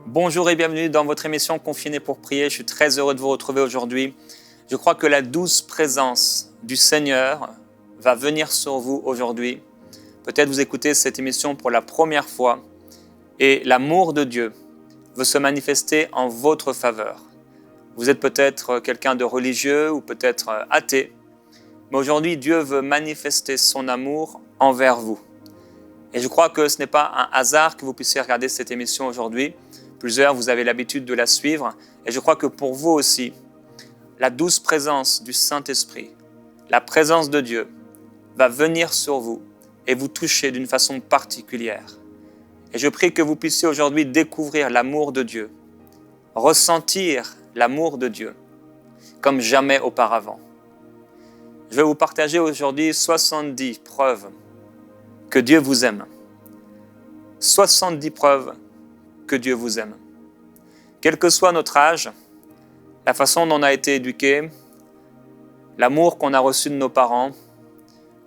Bonjour et bienvenue dans votre émission Confiné pour prier. Je suis très heureux de vous retrouver aujourd'hui. Je crois que la douce présence du Seigneur va venir sur vous aujourd'hui. Peut-être vous écoutez cette émission pour la première fois et l'amour de Dieu veut se manifester en votre faveur. Vous êtes peut-être quelqu'un de religieux ou peut-être athée, mais aujourd'hui Dieu veut manifester son amour envers vous. Et je crois que ce n'est pas un hasard que vous puissiez regarder cette émission aujourd'hui. Plusieurs, vous avez l'habitude de la suivre. Et je crois que pour vous aussi, la douce présence du Saint-Esprit, la présence de Dieu, va venir sur vous et vous toucher d'une façon particulière. Et je prie que vous puissiez aujourd'hui découvrir l'amour de Dieu, ressentir l'amour de Dieu comme jamais auparavant. Je vais vous partager aujourd'hui 70 preuves que Dieu vous aime. 70 preuves que Dieu vous aime. Quel que soit notre âge, la façon dont on a été éduqué, l'amour qu'on a reçu de nos parents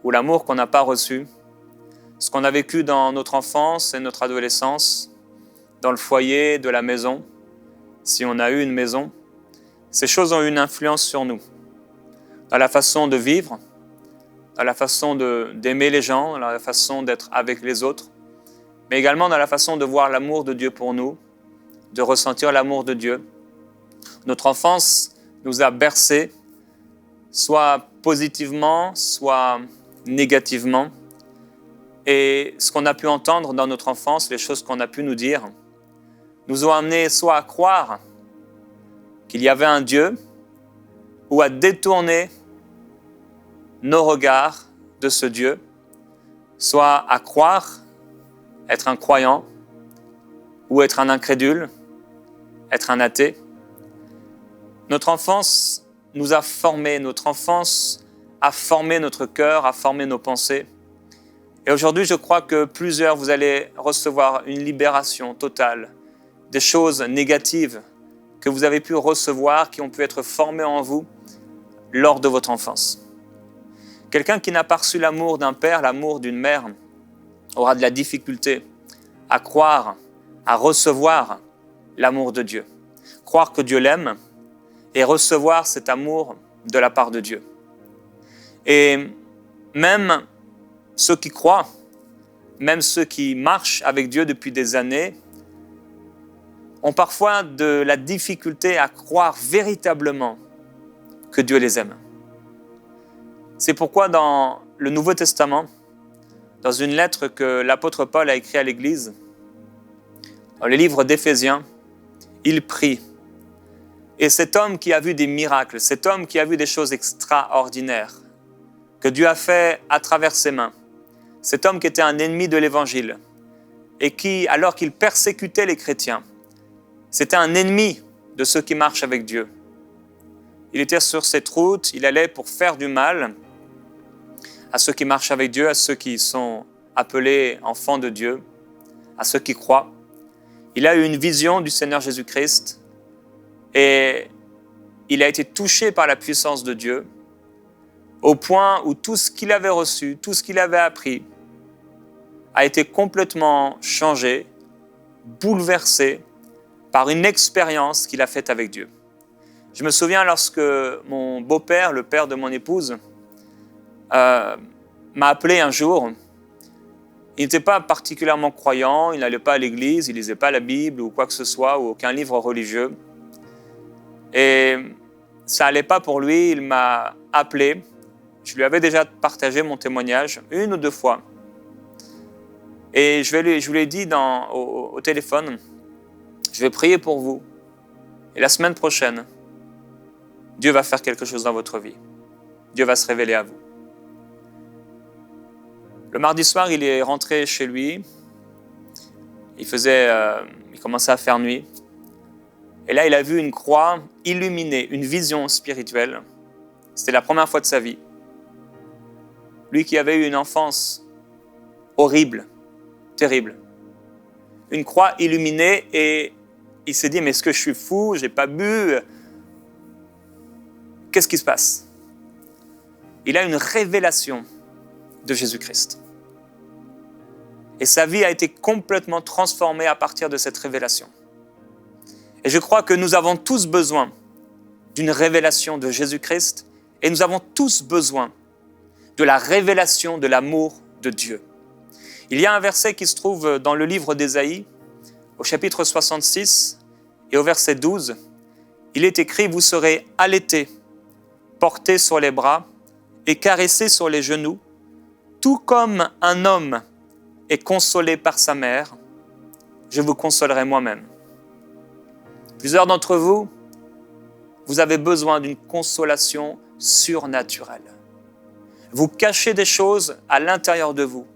ou l'amour qu'on n'a pas reçu, ce qu'on a vécu dans notre enfance et notre adolescence, dans le foyer de la maison, si on a eu une maison, ces choses ont eu une influence sur nous, dans la façon de vivre, dans la façon d'aimer les gens, dans la façon d'être avec les autres, mais également dans la façon de voir l'amour de Dieu pour nous, de ressentir l'amour de Dieu. Notre enfance nous a bercés, soit positivement, soit négativement. Et ce qu'on a pu entendre dans notre enfance, les choses qu'on a pu nous dire, nous ont amenés soit à croire qu'il y avait un Dieu, ou à détourner nos regards de ce Dieu, soit à croire être un croyant, ou être un incrédule, être un athée. Notre enfance nous a formés, notre enfance a formé notre cœur, a formé nos pensées. Et aujourd'hui, je crois que plusieurs, vous allez recevoir une libération totale des choses négatives que vous avez pu recevoir, qui ont pu être formées en vous lors de votre enfance. Quelqu'un qui n'a pas reçu l'amour d'un père, l'amour d'une mère, aura de la difficulté à croire, à recevoir l'amour de Dieu. Croire que Dieu l'aime et recevoir cet amour de la part de Dieu. Et même ceux qui croient, même ceux qui marchent avec Dieu depuis des années, ont parfois de la difficulté à croire véritablement que Dieu les aime. C'est pourquoi dans le Nouveau Testament, dans une lettre que l'apôtre Paul a écrite à l'Église, dans le livre d'Éphésiens, il prie. Et cet homme qui a vu des miracles, cet homme qui a vu des choses extraordinaires, que Dieu a fait à travers ses mains, cet homme qui était un ennemi de l'Évangile, et qui, alors qu'il persécutait les chrétiens, c'était un ennemi de ceux qui marchent avec Dieu. Il était sur cette route, il allait pour faire du mal à ceux qui marchent avec Dieu, à ceux qui sont appelés enfants de Dieu, à ceux qui croient. Il a eu une vision du Seigneur Jésus-Christ et il a été touché par la puissance de Dieu au point où tout ce qu'il avait reçu, tout ce qu'il avait appris a été complètement changé, bouleversé par une expérience qu'il a faite avec Dieu. Je me souviens lorsque mon beau-père, le père de mon épouse, m'a appelé un jour. Il n'était pas particulièrement croyant, il n'allait pas à l'église, il ne lisait pas la Bible ou quoi que ce soit, ou aucun livre religieux. Et ça n'allait pas pour lui, il m'a appelé. Je lui avais déjà partagé mon témoignage 1 ou 2 fois. Et je vous l'ai dit au téléphone, je vais prier pour vous. Et la semaine prochaine, Dieu va faire quelque chose dans votre vie. Dieu va se révéler à vous. Le mardi soir, il est rentré chez lui. Il commençait à faire nuit. Et là, il a vu une croix illuminée, une vision spirituelle. C'était la première fois de sa vie. Lui qui avait eu une enfance horrible, terrible. Une croix illuminée et il s'est dit, mais est-ce que je suis fou? J'ai pas bu? Qu'est-ce qui se passe? il a une révélation de Jésus-Christ. Et sa vie a été complètement transformée à partir de cette révélation. Et je crois que nous avons tous besoin d'une révélation de Jésus-Christ et nous avons tous besoin de la révélation de l'amour de Dieu. Il y a un verset qui se trouve dans le livre d'Ésaïe, au chapitre 66 et au verset 12. Il est écrit « Vous serez allaités, portés sur les bras et caressés sur les genoux, tout comme un homme est consolé par sa mère, je vous consolerai moi-même. » Plusieurs d'entre vous, vous avez besoin d'une consolation surnaturelle. Vous cachez des choses à l'intérieur de vous.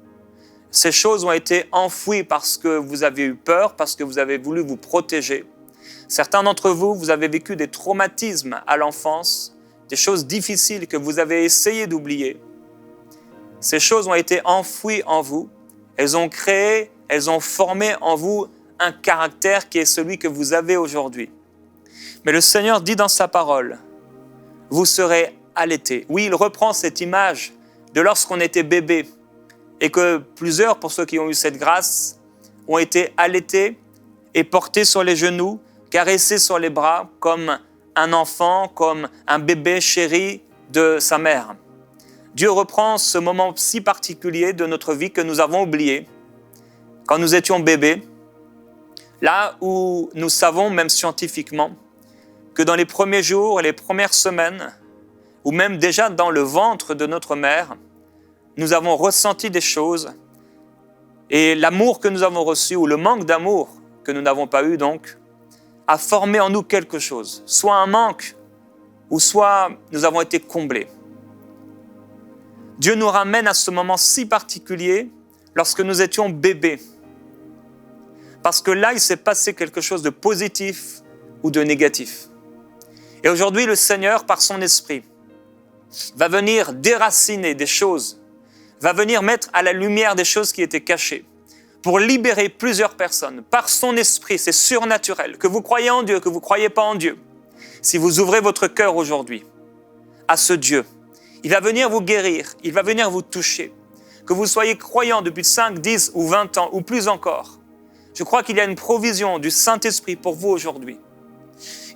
Ces choses ont été enfouies parce que vous avez eu peur, parce que vous avez voulu vous protéger. Certains d'entre vous, vous avez vécu des traumatismes à l'enfance, des choses difficiles que vous avez essayé d'oublier. Ces choses ont été enfouies en vous. Elles ont créé, elles ont formé en vous un caractère qui est celui que vous avez aujourd'hui. Mais le Seigneur dit dans sa parole, vous serez allaités. Oui, il reprend cette image de lorsqu'on était bébé et que plusieurs, pour ceux qui ont eu cette grâce, ont été allaités et portés sur les genoux, caressés sur les bras comme un enfant, comme un bébé chéri de sa mère. Dieu reprend ce moment si particulier de notre vie que nous avons oublié, quand nous étions bébés, là où nous savons, même scientifiquement, que dans les premiers jours et les premières semaines, ou même déjà dans le ventre de notre mère, nous avons ressenti des choses et l'amour que nous avons reçu, ou le manque d'amour que nous n'avons pas eu donc, a formé en nous quelque chose, soit un manque, ou soit nous avons été comblés. Dieu nous ramène à ce moment si particulier lorsque nous étions bébés. Parce que là, il s'est passé quelque chose de positif ou de négatif. Et aujourd'hui, le Seigneur, par son esprit, va venir déraciner des choses, va venir mettre à la lumière des choses qui étaient cachées, pour libérer plusieurs personnes. Par son esprit, c'est surnaturel, que vous croyez en Dieu, que vous ne croyez pas en Dieu. Si vous ouvrez votre cœur aujourd'hui à ce Dieu, il va venir vous guérir, il va venir vous toucher. Que vous soyez croyant depuis 5, 10 ou 20 ans, ou plus encore, je crois qu'il y a une provision du Saint-Esprit pour vous aujourd'hui.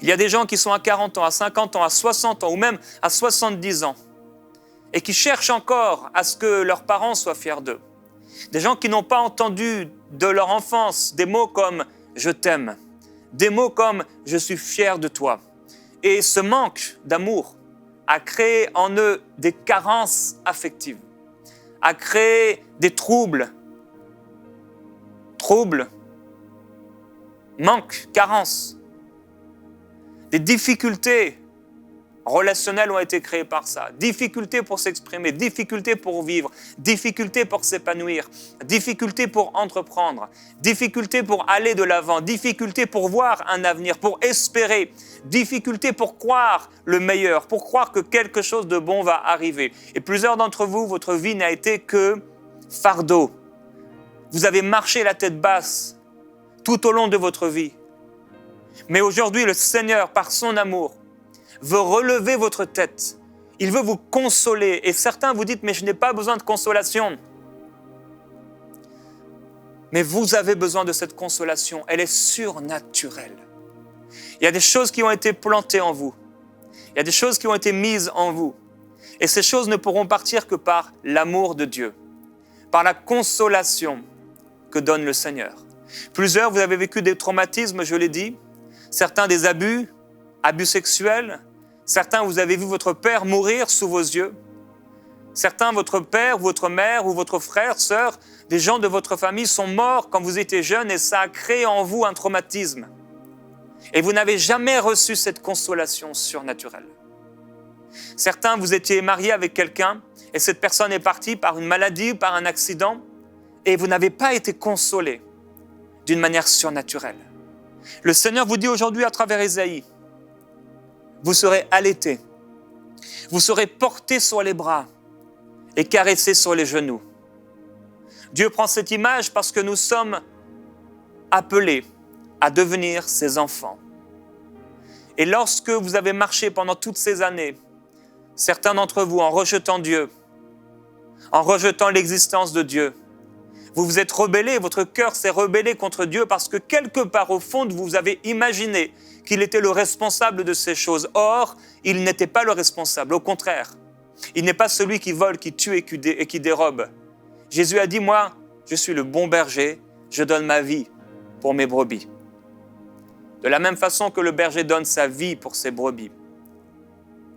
Il y a des gens qui sont à 40 ans, à 50 ans, à 60 ans, ou même à 70 ans, et qui cherchent encore à ce que leurs parents soient fiers d'eux. Des gens qui n'ont pas entendu de leur enfance des mots comme « je t'aime », des mots comme « je suis fier de toi ». Et ce manque d'amour a créé en eux des carences affectives, a créé des troubles, manque, carence. Des difficultés relationnelles ont été créées par ça. Difficultés pour s'exprimer, difficultés pour vivre, difficultés pour s'épanouir, difficultés pour entreprendre, difficultés pour aller de l'avant, difficultés pour voir un avenir, pour espérer, difficultés pour croire le meilleur, pour croire que quelque chose de bon va arriver. Et plusieurs d'entre vous, votre vie n'a été que fardeau. Vous avez marché la tête basse tout au long de votre vie. Mais aujourd'hui, le Seigneur, par son amour, veut relever votre tête. Il veut vous consoler. Et certains vous dites, mais je n'ai pas besoin de consolation. Mais vous avez besoin de cette consolation. Elle est surnaturelle. Il y a des choses qui ont été plantées en vous. Il y a des choses qui ont été mises en vous. Et ces choses ne pourront partir que par l'amour de Dieu, par la consolation que donne le Seigneur. Plusieurs, vous avez vécu des traumatismes, je l'ai dit. Certains des abus sexuels. Certains, vous avez vu votre père mourir sous vos yeux. Certains, votre père, votre mère ou votre frère, sœur, des gens de votre famille sont morts quand vous étiez jeune et ça a créé en vous un traumatisme. Et vous n'avez jamais reçu cette consolation surnaturelle. Certains, vous étiez mariés avec quelqu'un et cette personne est partie par une maladie ou par un accident et vous n'avez pas été consolés d'une manière surnaturelle. Le Seigneur vous dit aujourd'hui à travers Ésaïe, vous serez allaités, vous serez portés sur les bras et caressés sur les genoux. Dieu prend cette image parce que nous sommes appelés à devenir ses enfants. Et lorsque vous avez marché pendant toutes ces années Certains d'entre vous, en rejetant Dieu, en rejetant l'existence de Dieu, vous vous êtes rebellés, votre cœur s'est rebellé contre Dieu parce que quelque part au fond, vous avez imaginé qu'il était le responsable de ces choses. Or, il n'était pas le responsable, au contraire. Il n'est pas celui qui vole, qui tue et qui dérobe. Jésus a dit, moi, je suis le bon berger, je donne ma vie pour mes brebis. De la même façon que le berger donne sa vie pour ses brebis,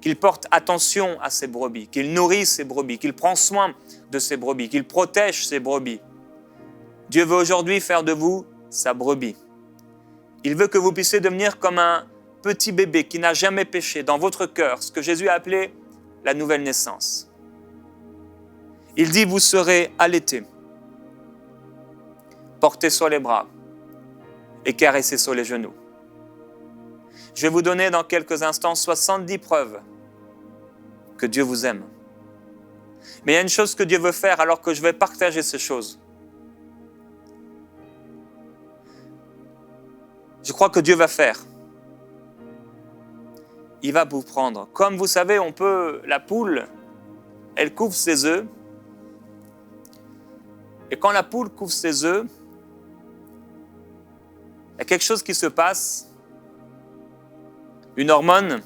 qu'il porte attention à ses brebis, qu'il nourrit ses brebis, qu'il prend soin de ses brebis, qu'il protège ses brebis. Dieu veut aujourd'hui faire de vous sa brebis. Il veut que vous puissiez devenir comme un petit bébé qui n'a jamais péché dans votre cœur, ce que Jésus a appelé la nouvelle naissance. Il dit, vous serez allaités, portés sur les bras et caressés sur les genoux. Je vais vous donner dans quelques instants 70 preuves que Dieu vous aime. Mais il y a une chose que Dieu veut faire alors que je vais partager ces choses. Je crois que Dieu va faire. Il va vous prendre. Comme vous savez, la poule, elle couvre ses œufs. Et quand la poule couvre ses œufs, il y a quelque chose qui se passe. Une hormone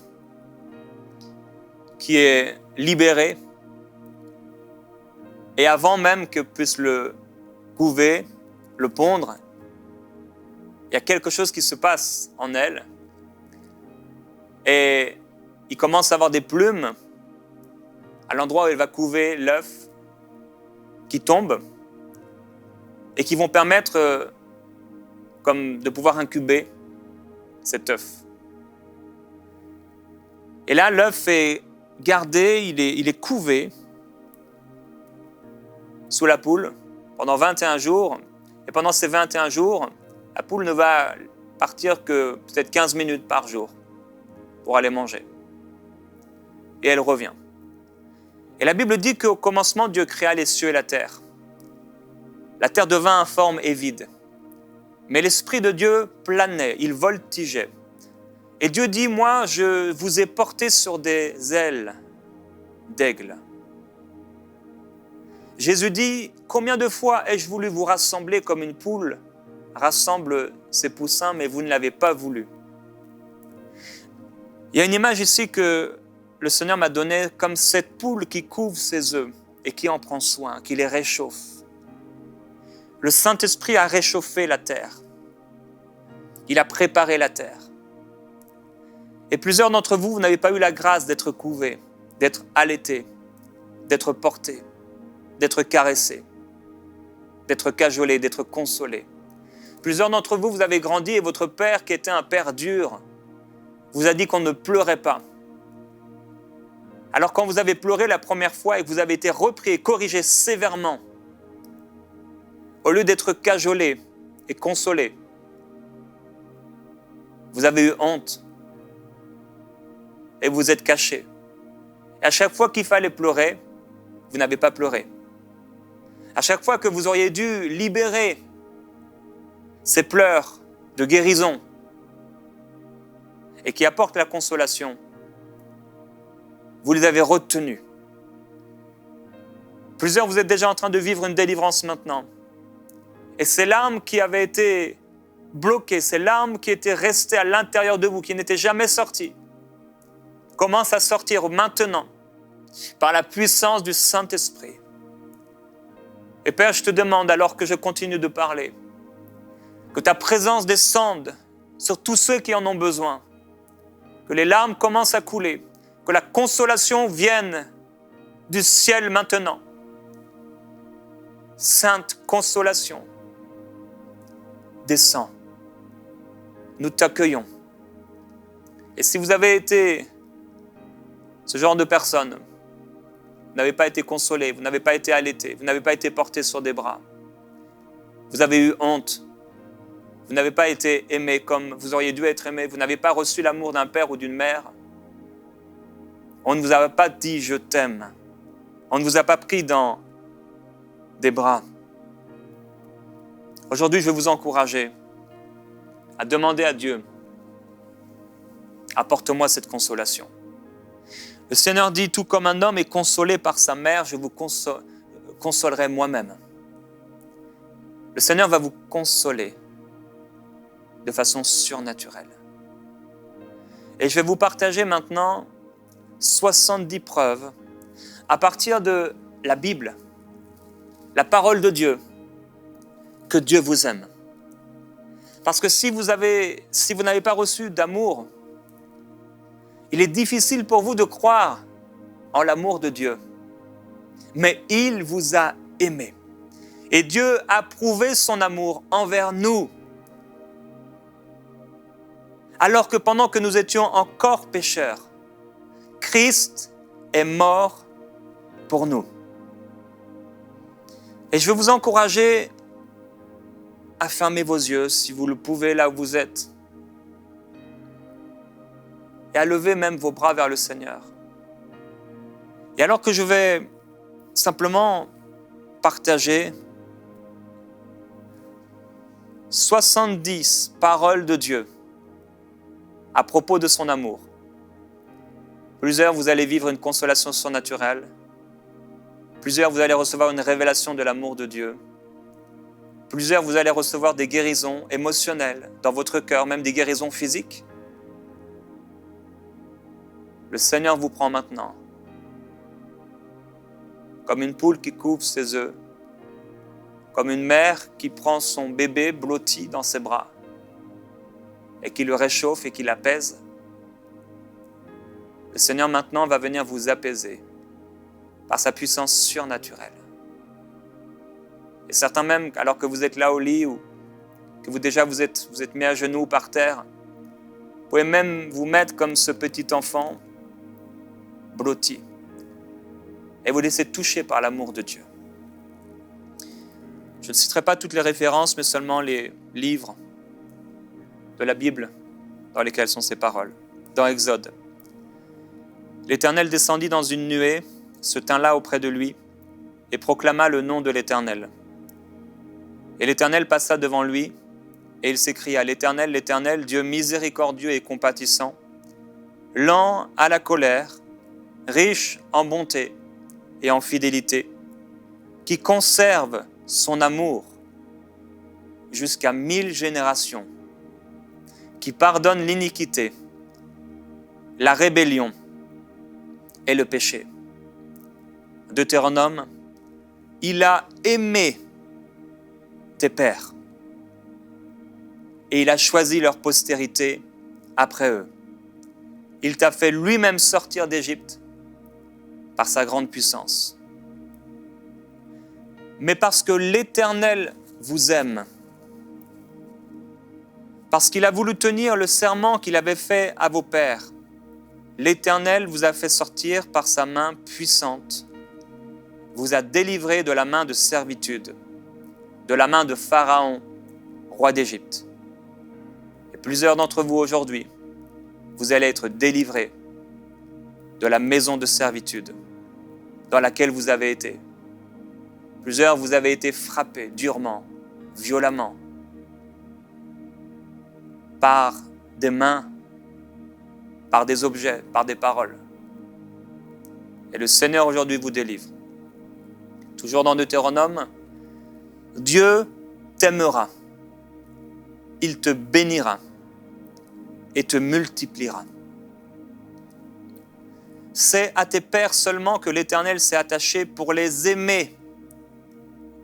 qui est libérée. Et avant même que puisse le couver, le pondre, il y a quelque chose qui se passe en elle. Et il commence à avoir des plumes à l'endroit où elle va couver l'œuf qui tombe et qui vont permettre comme de pouvoir incuber cet œuf. Et là, l'œuf est gardé, il est couvé sous la poule pendant 21 jours. Et pendant ces 21 jours, la poule ne va partir que peut-être 15 minutes par jour pour aller manger. Et elle revient. Et la Bible dit qu'au commencement, Dieu créa les cieux et la terre. La terre devint informe et vide. Mais l'Esprit de Dieu planait, il voltigeait. Et Dieu dit, moi, je vous ai porté sur des ailes d'aigle. Jésus dit, combien de fois ai-je voulu vous rassembler comme une poule rassemble ses poussins, mais vous ne l'avez pas voulu. Il y a une image ici que le Seigneur m'a donnée comme cette poule qui couvre ses œufs et qui en prend soin, qui les réchauffe. Le Saint-Esprit a réchauffé la terre. Il a préparé la terre. Et plusieurs d'entre vous, vous n'avez pas eu la grâce d'être couvés, d'être allaités, d'être portés, d'être caressés, d'être cajolés, d'être consolés. Plusieurs d'entre vous, vous avez grandi et votre père, qui était un père dur, vous a dit qu'on ne pleurait pas. Alors quand vous avez pleuré la première fois et que vous avez été repris et corrigé sévèrement, au lieu d'être cajolé et consolé, vous avez eu honte et vous êtes caché. Et à chaque fois qu'il fallait pleurer, vous n'avez pas pleuré. À chaque fois que vous auriez dû libérer ces pleurs de guérison et qui apportent la consolation, vous les avez retenus. Plusieurs, vous êtes déjà en train de vivre une délivrance maintenant. Et ces larmes qui avaient été bloquées, ces larmes qui étaient restées à l'intérieur de vous, qui n'étaient jamais sorties, commencent à sortir maintenant par la puissance du Saint-Esprit. Et Père, je te demande, alors que je continue de parler, que ta présence descende sur tous ceux qui en ont besoin, que les larmes commencent à couler, que la consolation vienne du ciel maintenant. Sainte consolation, descends. Nous t'accueillons. Et si vous avez été ce genre de personne, vous n'avez pas été consolé, vous n'avez pas été allaité, vous n'avez pas été porté sur des bras, vous avez eu honte, vous n'avez pas été aimé comme vous auriez dû être aimé, vous n'avez pas reçu l'amour d'un père ou d'une mère, on ne vous a pas dit « je t'aime », on ne vous a pas pris dans des bras. Aujourd'hui, je vais vous encourager à demander à Dieu « apporte-moi cette consolation ». Le Seigneur dit, tout comme un homme est consolé par sa mère, je vous consolerai moi-même. Le Seigneur va vous consoler de façon surnaturelle. Et je vais vous partager maintenant 70 preuves à partir de la Bible, la parole de Dieu, que Dieu vous aime. Parce que si vous n'avez pas reçu d'amour, il est difficile pour vous de croire en l'amour de Dieu. Mais il vous a aimé. Et Dieu a prouvé son amour envers nous. Alors que pendant que nous étions encore pécheurs, Christ est mort pour nous. Et je veux vous encourager à fermer vos yeux, si vous le pouvez, là où vous êtes, et à lever même vos bras vers le Seigneur. Et alors que je vais simplement partager 70 paroles de Dieu à propos de son amour. Plusieurs, vous allez vivre une consolation surnaturelle. Plusieurs, vous allez recevoir une révélation de l'amour de Dieu. Plusieurs, vous allez recevoir des guérisons émotionnelles dans votre cœur, même des guérisons physiques. Le Seigneur vous prend maintenant comme une poule qui couvre ses œufs, comme une mère qui prend son bébé blotti dans ses bras et qui le réchauffe et qui l'apaise. Le Seigneur maintenant va venir vous apaiser par sa puissance surnaturelle. Et certains même, alors que vous êtes là au lit ou que vous êtes mis à genoux par terre, vous pouvez même vous mettre comme ce petit enfant blotti et vous laisser toucher par l'amour de Dieu. Je ne citerai pas toutes les références, mais seulement les livres de la Bible dans lesquels sont ces paroles. Dans Exode, l'Éternel descendit dans une nuée, se tint là auprès de lui et proclama le nom de l'Éternel. Et l'Éternel passa devant lui et il s'écria, l'Éternel, l'Éternel, Dieu miséricordieux et compatissant, lent à la colère, riche en bonté et en fidélité, qui conserve son amour jusqu'à 1000 générations, qui pardonne l'iniquité, la rébellion et le péché. Deutéronome, il a aimé tes pères et il a choisi leur postérité après eux. Il t'a fait lui-même sortir d'Égypte par sa grande puissance. Mais parce que l'Éternel vous aime, parce qu'il a voulu tenir le serment qu'il avait fait à vos pères, l'Éternel vous a fait sortir par sa main puissante, vous a délivré de la main de servitude, de la main de Pharaon, roi d'Égypte. Et plusieurs d'entre vous aujourd'hui, vous allez être délivrés de la maison de servitude dans laquelle vous avez été. Plusieurs, vous avez été frappés durement, violemment, par des mains, par des objets, par des paroles. Et le Seigneur aujourd'hui vous délivre. Toujours dans Deutéronome, Dieu t'aimera, il te bénira et te multipliera. C'est à tes pères seulement que l'Éternel s'est attaché pour les aimer.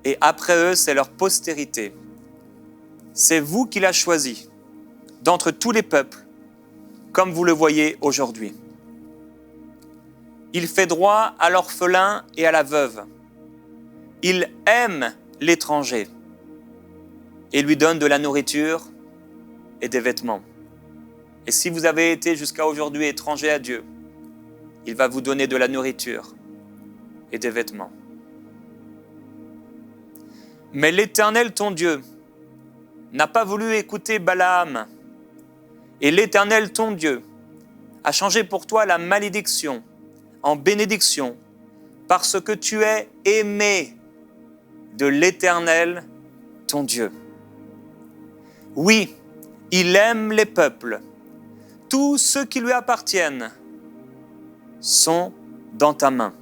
Et après eux, c'est leur postérité. C'est vous qu'il a choisi d'entre tous les peuples, comme vous le voyez aujourd'hui. Il fait droit à l'orphelin et à la veuve. Il aime l'étranger et lui donne de la nourriture et des vêtements. Et si vous avez été jusqu'à aujourd'hui étranger à Dieu, il va vous donner de la nourriture et des vêtements. Mais l'Éternel, ton Dieu, n'a pas voulu écouter Balaam. Et l'Éternel, ton Dieu, a changé pour toi la malédiction en bénédiction parce que tu es aimé de l'Éternel, ton Dieu. Oui, il aime les peuples, tous ceux qui lui appartiennent. sont dans ta main.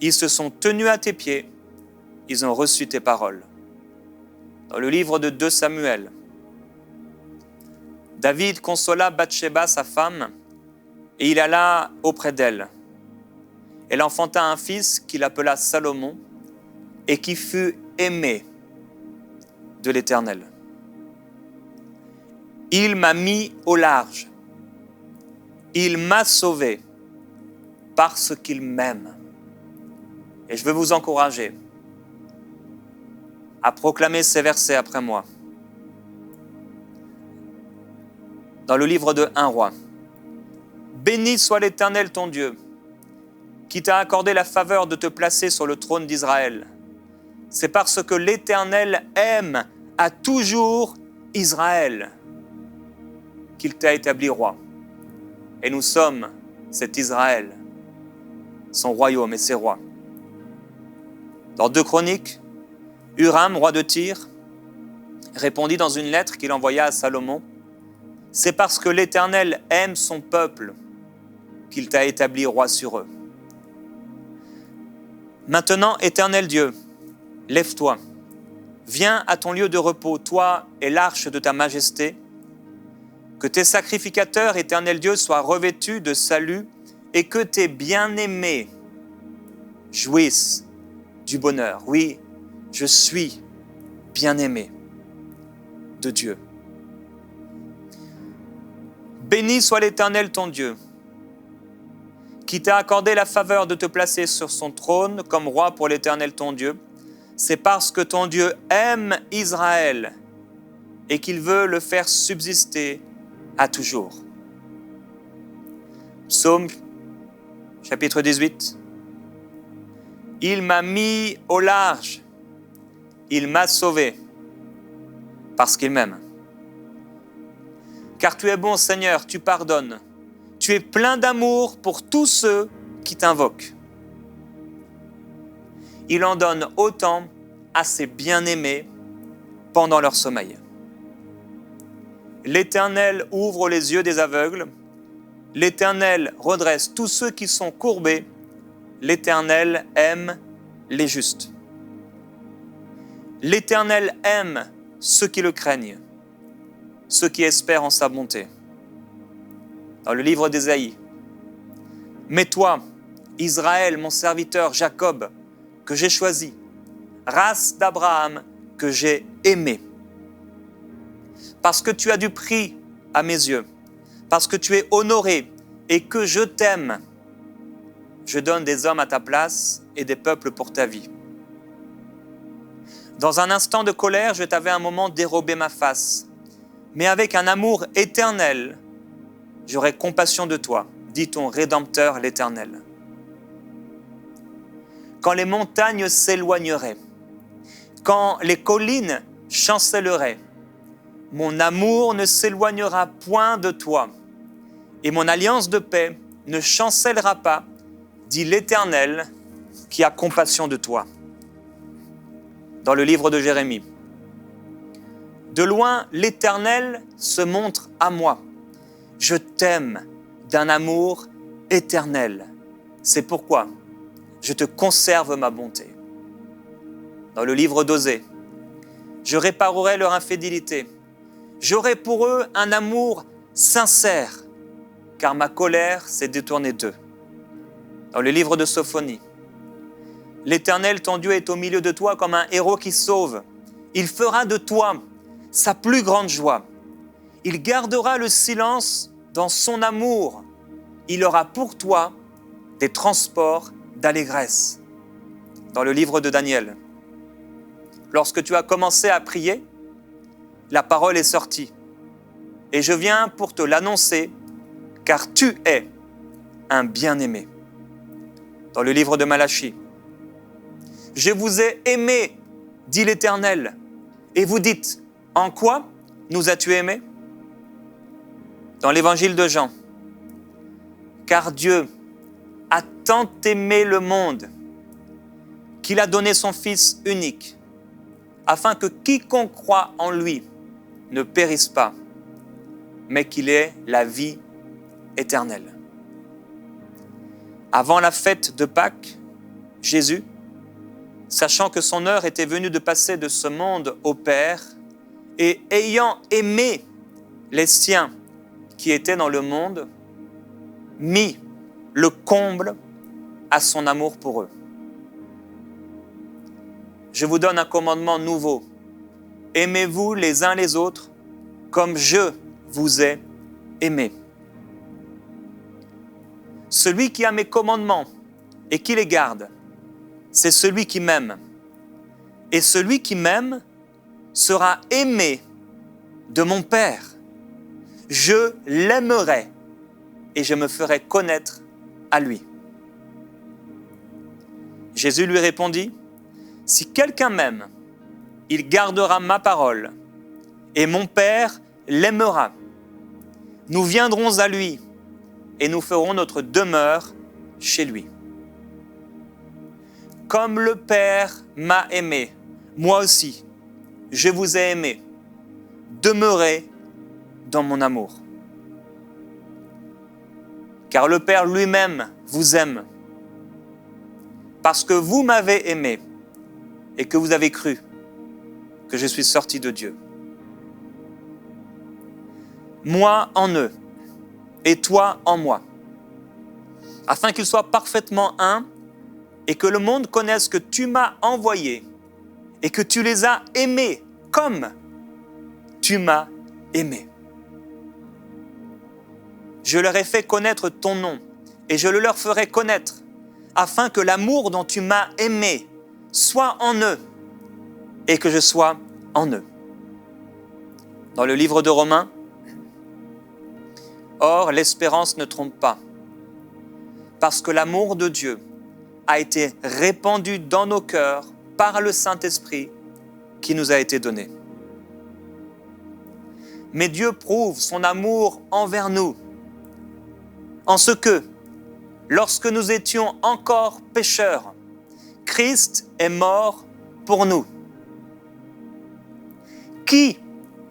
Ils se sont tenus à tes pieds, ils ont reçu tes paroles. Dans le livre de 2 Samuel, David consola Bathsheba, sa femme, et il alla auprès d'elle. Elle enfanta un fils qu'il appela Salomon et qui fut aimé de l'Éternel. Il m'a mis au large. Il m'a sauvé parce qu'il m'aime. Et je veux vous encourager à proclamer ces versets après moi. Dans le livre de 1 Roi. Béni soit l'Éternel ton Dieu, qui t'a accordé la faveur de te placer sur le trône d'Israël. C'est parce que l'Éternel aime à toujours Israël qu'il t'a établi roi. Et nous sommes cet Israël, son royaume et ses rois. Dans 2 Chroniques, Huram, roi de Tyr, répondit dans une lettre qu'il envoya à Salomon, « C'est parce que l'Éternel aime son peuple qu'il t'a établi roi sur eux. » Maintenant, Éternel Dieu, lève-toi, viens à ton lieu de repos, toi et l'arche de ta majesté, que tes sacrificateurs, Éternel Dieu, soient revêtus de salut et que tes bien-aimés jouissent du bonheur. Oui, je suis bien-aimé de Dieu. Béni soit l'Éternel ton Dieu, qui t'a accordé la faveur de te placer sur son trône comme roi pour l'Éternel ton Dieu. C'est parce que ton Dieu aime Israël et qu'il veut le faire subsister à toujours. Psaume, chapitre 18. Il m'a mis au large, il m'a sauvé, parce qu'il m'aime. Car tu es bon, Seigneur, tu pardonnes. Tu es plein d'amour pour tous ceux qui t'invoquent. Il en donne autant à ses bien-aimés pendant leur sommeil. L'Éternel ouvre les yeux des aveugles. L'Éternel redresse tous ceux qui sont courbés. L'Éternel aime les justes. L'Éternel aime ceux qui le craignent, ceux qui espèrent en sa bonté. Dans le livre d'Ésaïe, « Mais toi, Israël, mon serviteur, Jacob, que j'ai choisi, race d'Abraham, que j'ai aimé, parce que tu as du prix à mes yeux, parce que tu es honoré et que je t'aime, je donne des hommes à ta place et des peuples pour ta vie. Dans un instant de colère, je t'avais un moment dérobé ma face, mais avec un amour éternel, j'aurai compassion de toi, dit ton Rédempteur l'Éternel. Quand les montagnes s'éloigneraient, quand les collines chancelleraient, mon amour ne s'éloignera point de toi, et mon alliance de paix ne chancellera pas, dit l'Éternel qui a compassion de toi. Dans le livre de Jérémie, de loin, l'Éternel se montre à moi. Je t'aime d'un amour éternel. C'est pourquoi je te conserve ma bonté. Dans le livre d'Osée, je réparerai leur infidélité. J'aurai pour eux un amour sincère, car ma colère s'est détournée d'eux. Dans le livre de Sophonie, l'Éternel, ton Dieu, est au milieu de toi comme un héros qui sauve. Il fera de toi sa plus grande joie. Il gardera le silence dans son amour. Il aura pour toi des transports d'allégresse. Dans le livre de Daniel, lorsque tu as commencé à prier, la parole est sortie. Et je viens pour te l'annoncer, car tu es un bien-aimé. Dans le livre de Malachie, je vous ai aimé, dit l'Éternel. Et vous dites, en quoi nous as-tu aimés? Dans l'évangile de Jean, car Dieu a tant aimé le monde qu'il a donné son Fils unique, afin que quiconque croit en lui ne périsse pas, mais qu'il ait la vie éternelle. Avant la fête de Pâques, Jésus, sachant que son heure était venue de passer de ce monde au Père, et ayant aimé les siens qui étaient dans le monde, mit le comble à son amour pour eux. Je vous donne un commandement nouveau. Aimez-vous les uns les autres comme je vous ai aimé. Celui qui a mes commandements et qui les garde, c'est celui qui m'aime. Et celui qui m'aime sera aimé de mon Père. Je l'aimerai et je me ferai connaître à lui. Jésus lui répondit, « Si quelqu'un m'aime, il gardera ma parole, et mon Père l'aimera. Nous viendrons à lui, et nous ferons notre demeure chez lui. Comme le Père m'a aimé, moi aussi, je vous ai aimé. Demeurez dans mon amour. Car le Père lui-même vous aime, parce que vous m'avez aimé et que vous avez cru que je suis sorti de Dieu. Moi en eux et toi en moi, afin qu'ils soient parfaitement un et que le monde connaisse que tu m'as envoyé et que tu les as aimés comme tu m'as aimé. Je leur ai fait connaître ton nom et je le leur ferai connaître, afin que l'amour dont tu m'as aimé soit en eux et que je sois en eux. Dans le livre de Romains, « Or, l'espérance ne trompe pas, parce que l'amour de Dieu a été répandu dans nos cœurs par le Saint-Esprit qui nous a été donné. Mais Dieu prouve son amour envers nous, en ce que, lorsque nous étions encore pécheurs, Christ est mort pour nous. Qui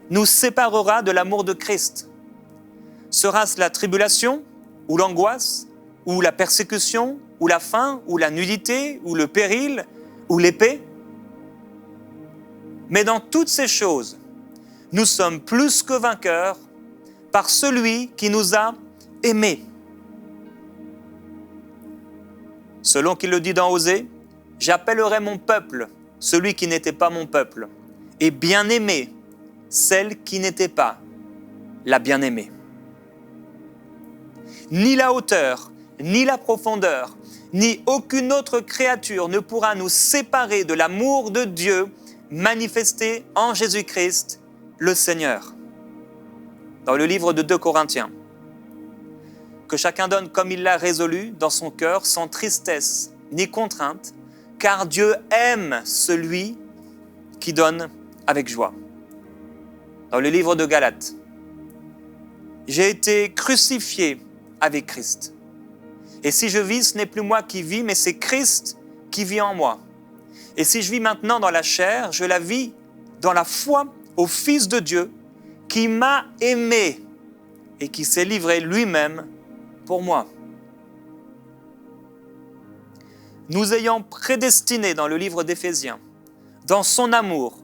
nous séparera de l'amour de Christ? Sera-ce la tribulation, ou l'angoisse, ou la persécution, ou la faim, ou la nudité, ou le péril, ou l'épée? Mais dans toutes ces choses, nous sommes plus que vainqueurs par celui qui nous a aimés. Selon qu'il le dit dans Osée, « J'appellerai mon peuple celui qui n'était pas mon peuple, et bien-aimé celle qui n'était pas la bien-aimée. » Ni la hauteur, ni la profondeur, ni aucune autre créature ne pourra nous séparer de l'amour de Dieu manifesté en Jésus-Christ, le Seigneur. Dans le livre de 2 Corinthiens, que chacun donne comme il l'a résolu dans son cœur, sans tristesse ni contrainte, car Dieu aime celui qui donne avec joie. Dans le livre de Galates, j'ai été crucifié avec Christ. Et si je vis, ce n'est plus moi qui vis, mais c'est Christ qui vit en moi. Et si je vis maintenant dans la chair, je la vis dans la foi au Fils de Dieu qui m'a aimé et qui s'est livré lui-même pour moi. Nous ayant prédestinés dans le livre d'Éphésiens, dans son amour,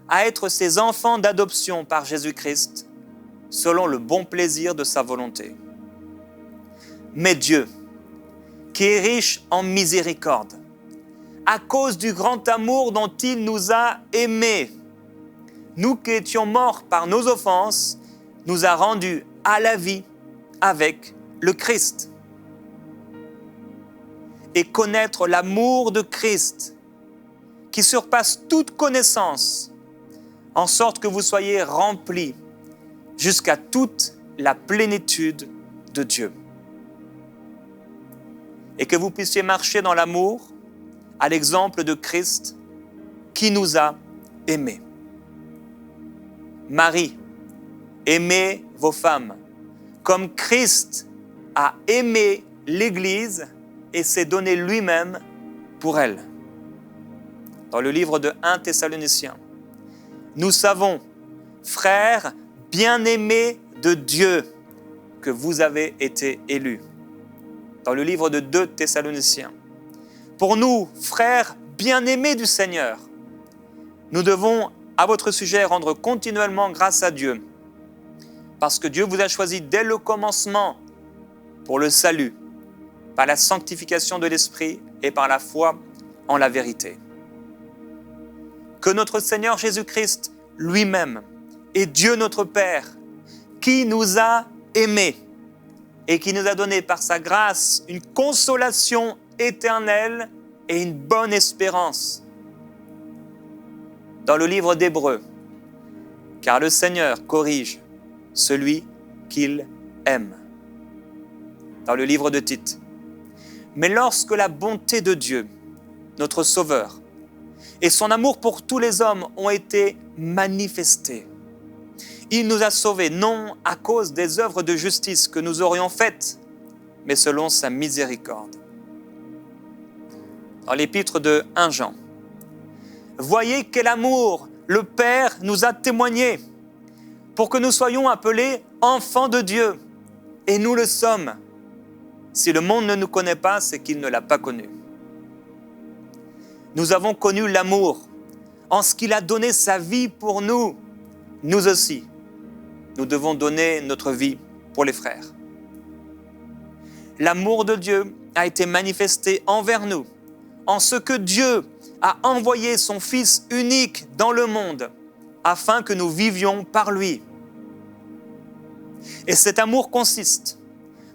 à être ses enfants d'adoption par Jésus-Christ, selon le bon plaisir de sa volonté. Mais Dieu, qui est riche en miséricorde, à cause du grand amour dont il nous a aimés, nous qui étions morts par nos offenses, nous a rendus à la vie avec le Christ. Et connaître l'amour de Christ, qui surpasse toute connaissance, en sorte que vous soyez remplis jusqu'à toute la plénitude de Dieu. Et que vous puissiez marcher dans l'amour, à l'exemple de Christ, qui nous a aimés. Marie, aimez vos femmes, comme Christ a aimé l'Église et s'est donné lui-même pour elle. Dans le livre de 1 Thessaloniciens, nous savons, frères bien-aimés de Dieu, que vous avez été élus. dans le livre de 2 Thessaloniciens. Pour nous, frères bien-aimés du Seigneur, nous devons, à votre sujet, rendre continuellement grâce à Dieu, parce que Dieu vous a choisi dès le commencement pour le salut, par la sanctification de l'Esprit et par la foi en la vérité. Que notre Seigneur Jésus-Christ lui-même et Dieu notre Père, qui nous a aimés et qui nous a donné par sa grâce une consolation éternelle et une bonne espérance. Dans le livre d'Hébreux, car le Seigneur corrige celui qu'il aime. Dans le livre de Tite. Mais lorsque la bonté de Dieu, notre Sauveur, et son amour pour tous les hommes ont été manifestés, il nous a sauvés, non à cause des œuvres de justice que nous aurions faites, mais selon sa miséricorde. Dans l'épître de 1 Jean, voyez quel amour le Père nous a témoigné pour que nous soyons appelés enfants de Dieu. Et nous le sommes. Si le monde ne nous connaît pas, c'est qu'il ne l'a pas connu. Nous avons connu l'amour en ce qu'il a donné sa vie pour nous. Nous aussi, nous devons donner notre vie pour les frères. L'amour de Dieu a été manifesté envers nous en ce que Dieu a envoyé son Fils unique dans le monde afin que nous vivions par lui. Et cet amour consiste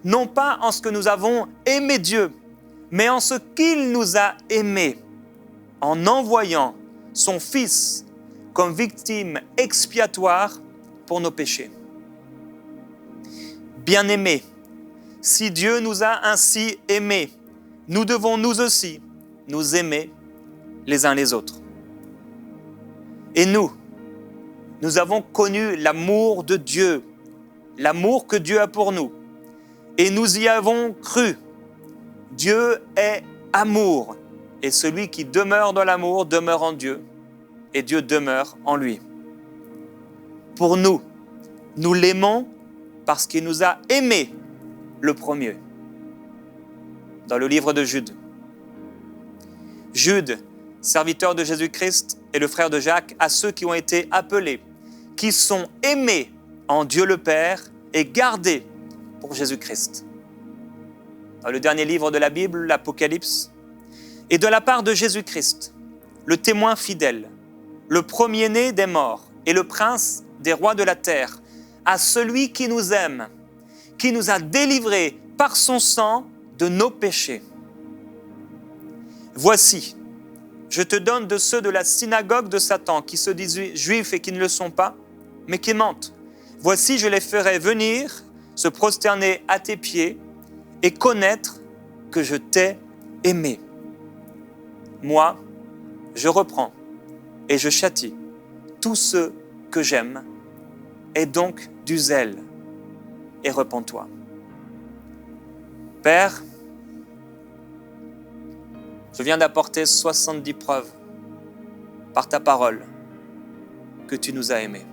non pas en ce que nous avons aimé Dieu, mais en ce qu'il nous a aimés en envoyant son Fils comme victime expiatoire pour nos péchés. Bien-aimés, si Dieu nous a ainsi aimés, nous devons nous aussi nous aimer les uns les autres. Et nous avons connu l'amour de Dieu, l'amour que Dieu a pour nous, et nous y avons cru. Dieu est amour, et celui qui demeure dans l'amour demeure en Dieu, et Dieu demeure en lui. Pour nous l'aimons parce qu'il nous a aimés le premier. Dans le livre de Jude, Jude, serviteur de Jésus-Christ et le frère de Jacques, à ceux qui ont été appelés, qui sont aimés en Dieu le Père et gardés pour Jésus-Christ. Dans le dernier livre de la Bible, l'Apocalypse, et de la part de Jésus-Christ, le témoin fidèle, le premier-né des morts et le prince des rois de la terre, à celui qui nous aime, qui nous a délivrés par son sang de nos péchés. Voici, je te donne de ceux de la synagogue de Satan qui se disent juifs et qui ne le sont pas, mais qui mentent. Voici, je les ferai venir, se prosterner à tes pieds et connaître que je t'ai aimé. Moi, je reprends et je châtie tous ceux que j'aime. Aie donc du zèle et repens-toi. Père, je viens d'apporter 70 preuves par ta parole que tu nous as aimés.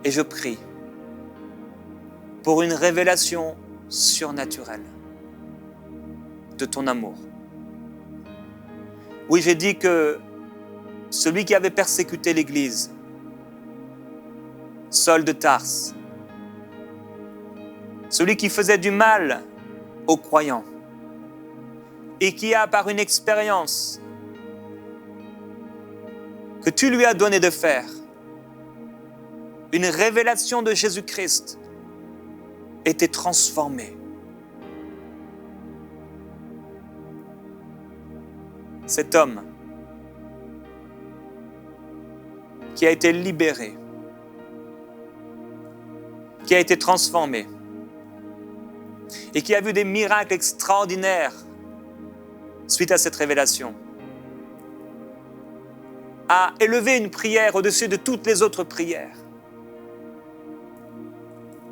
Et je prie pour une révélation surnaturelle de ton amour. Oui, j'ai dit que celui qui avait persécuté l'Église, Saul de Tarse, celui qui faisait du mal aux croyants et qui a, par une expérience que tu lui as donné de faire, une révélation de Jésus-Christ, était transformé. Cet homme qui a été libéré, qui a été transformé et qui a vu des miracles extraordinaires suite à cette révélation, a élevé une prière au-dessus de toutes les autres prières.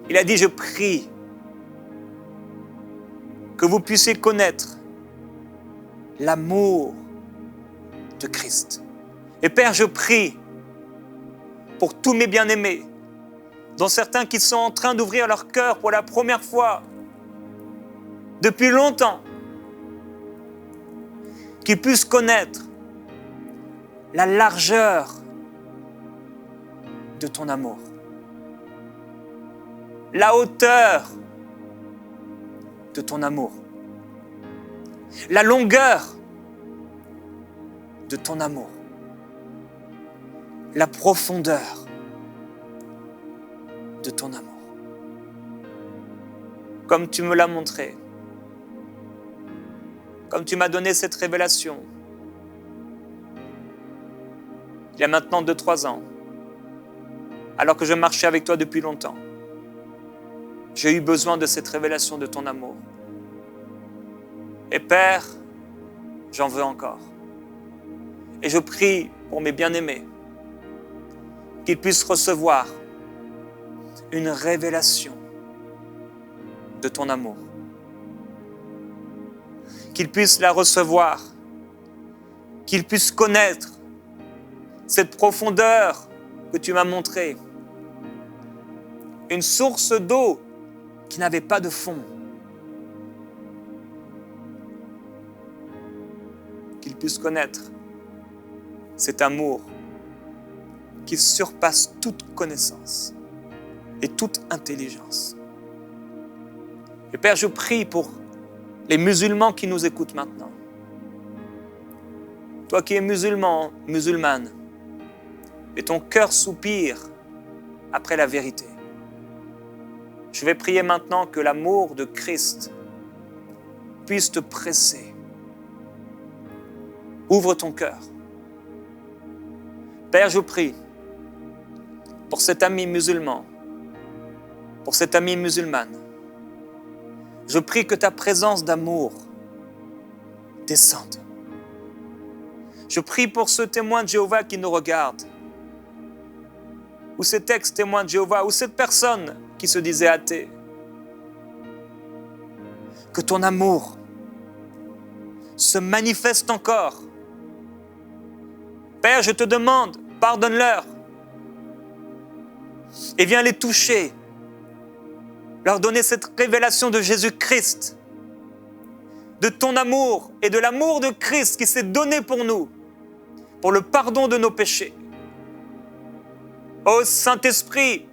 Il a dit, je prie que vous puissiez connaître l'amour de Christ. Et Père, je prie pour tous mes bien-aimés, dont certains qui sont en train d'ouvrir leur cœur pour la première fois, depuis longtemps, qu'ils puissent connaître la largeur de ton amour, la hauteur de ton amour, la longueur de ton amour, la profondeur de ton amour. Comme tu me l'as montré, comme tu m'as donné cette révélation, il y a maintenant 2-3 ans, alors que je marchais avec toi depuis longtemps, j'ai eu besoin de cette révélation de ton amour. Et Père, j'en veux encore. Et je prie pour mes bien-aimés qu'ils puissent recevoir une révélation de ton amour. Qu'ils puissent la recevoir, qu'ils puissent connaître cette profondeur que tu m'as montrée, une source d'eau qui n'avait pas de fond. Qu'ils puissent connaître cet amour qui surpasse toute connaissance et toute intelligence. Et Père, je prie pour les musulmans qui nous écoutent maintenant. Toi qui es musulman, musulmane, et ton cœur soupire après la vérité. Je vais prier maintenant que l'amour de Christ puisse te presser. Ouvre ton cœur. Père, je prie pour cet ami musulman, pour cette amie musulmane. Je prie que ta présence d'amour descende. Je prie pour ce témoin de Jéhovah qui nous regarde, ou cet ex-témoin de Jéhovah, ou cette personne qui se disait athée. Que ton amour se manifeste encore. Père, je te demande, pardonne-leur et viens les toucher, leur donner cette révélation de Jésus-Christ, de ton amour et de l'amour de Christ qui s'est donné pour nous, pour le pardon de nos péchés. Ô Saint-Esprit,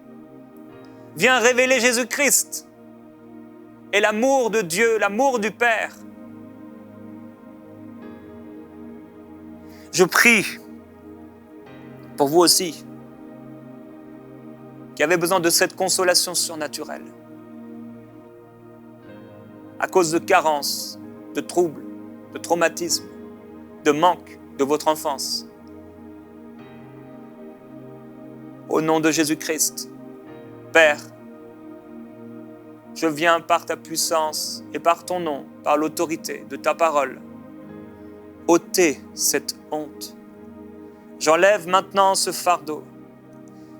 viens révéler Jésus-Christ et l'amour de Dieu, l'amour du Père. Je prie pour vous aussi qui avez besoin de cette consolation surnaturelle à cause de carences, de troubles, de traumatismes, de manques de votre enfance. Au nom de Jésus-Christ, Père, je viens par ta puissance et par ton nom, par l'autorité de ta parole, ôter cette honte. J'enlève maintenant ce fardeau.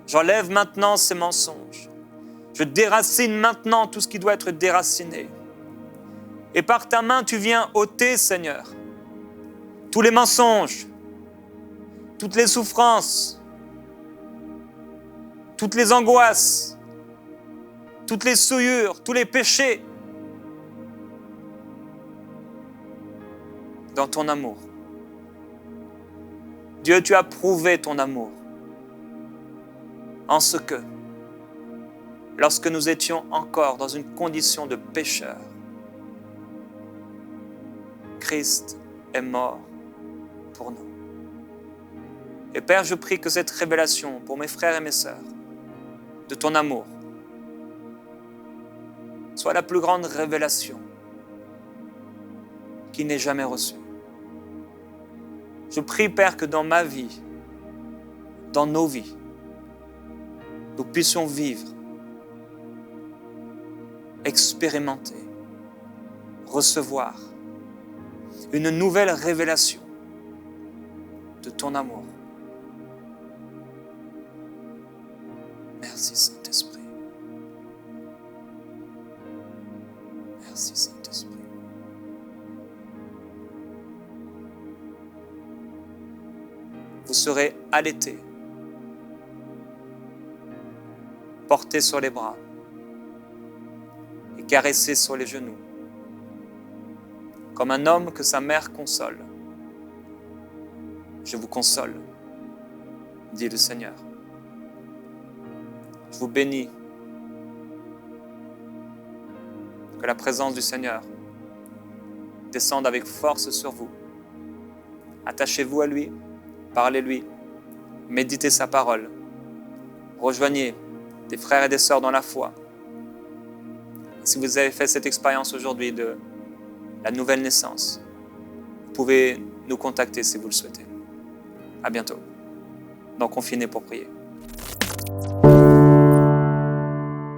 J'enlève maintenant ces mensonges. Je déracine maintenant tout ce qui doit être déraciné. Et par ta main, tu viens ôter, Seigneur, tous les mensonges, toutes les souffrances, toutes les angoisses, toutes les souillures, tous les péchés dans ton amour. Dieu, tu as prouvé ton amour en ce que, lorsque nous étions encore dans une condition de pécheurs, Christ est mort pour nous. Et Père, je prie que cette révélation pour mes frères et mes sœurs de ton amour soit la plus grande révélation qui n'ait jamais reçue. Je prie, Père, que dans ma vie, dans nos vies, nous puissions vivre, expérimenter, recevoir une nouvelle révélation de ton amour. Merci, Saint-Esprit. Merci, Saint-Esprit. Vous serez allaités, portés sur les bras et caressés sur les genoux comme un homme que sa mère console. Je vous console, dit le Seigneur. Je vous bénis. Que la présence du Seigneur descende avec force sur vous. Attachez-vous à lui, parlez-lui, méditez sa parole. Rejoignez des frères et des sœurs dans la foi. Si vous avez fait cette expérience aujourd'hui de la nouvelle naissance, vous pouvez nous contacter si vous le souhaitez. À bientôt dans Confiné pour prier.